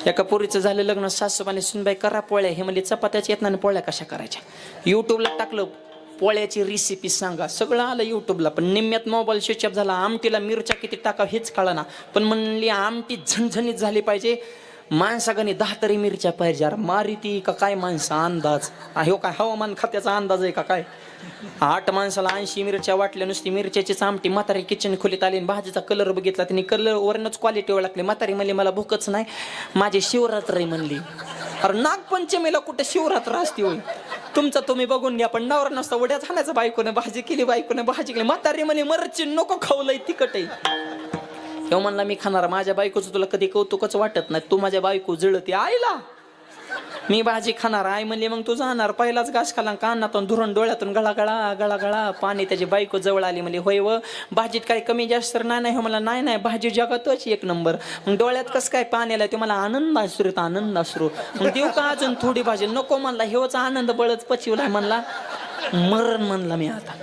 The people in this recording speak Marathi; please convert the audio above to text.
एका पोरीचं झालं लग्न, सासूबाईने सुनबाई करा पोळ्या, हे म्हणजे चपात्याच येत नाही, पोळ्या कशा करायच्या. युट्यूबला टाकलं पोळ्याची रेसिपी सांगा, सगळं आलं युट्यूबला. पण निम्म्यात मोबाईल स्विच ऑफ झाला. आमटीला मिरच्या किती टाकाव हेच कळना. पण म्हणली आमटी झणझणीत झाली पाहिजे, माणसागणी 10 तरी मिरच्या पाहिजे. अरे मारी ती का काय माणसं, अंदाज हो काय हवामान खात्याचा अंदाज आहे का काय. 8 माणसाला 80 मिरच्या वाटल्या, नुसती मिरच्याचीच आमटी. म्हातारी किचन खोलीत आली, भाजीचा कलर बघितला तिने, कलर वरनच क्वालिटी ओळखली. म्हातारी म्हणली मला भूकच नाही, माझी शिवरात्र आहे म्हणली. अरे नागपंचमीला कुठे शिवरात्र असते होय. तुमचा तुम्ही बघून घ्या. पण नवरा नसता उड्या झाल्याचं, बायकोने भाजी केली, बायकोने भाजी केली. म्हातारी म्हणे मरची नको खावलंय तिखट आहे. तो म्हणला मी खाणार. माझ्या बायकोचं तुला कधी कौतुकच वाटत नाही, तू माझ्या बायको जळते आईला. मी भाजी खाणार. आई म्हणली मग तू जाणार. पहिलाच घास खाला, कानातून धुरण डोळ्यातून गळा गळा गळा पाणी. त्याची बायको जवळ आली, म्हणजे होय व भाजीत काही कमी जास्त तर नाही हो. मला नाही भाजी जगातच 1 नंबर. मग डोळ्यात कसं काय पाणी आलं, ते मला आनंद अश्रू आनंद अश्रू. मग देऊ का अजून थोडी भाजी, नको म्हणला. हेवचा आनंद बळच पचिवलाय म्हणला, मरण म्हणला मी आता.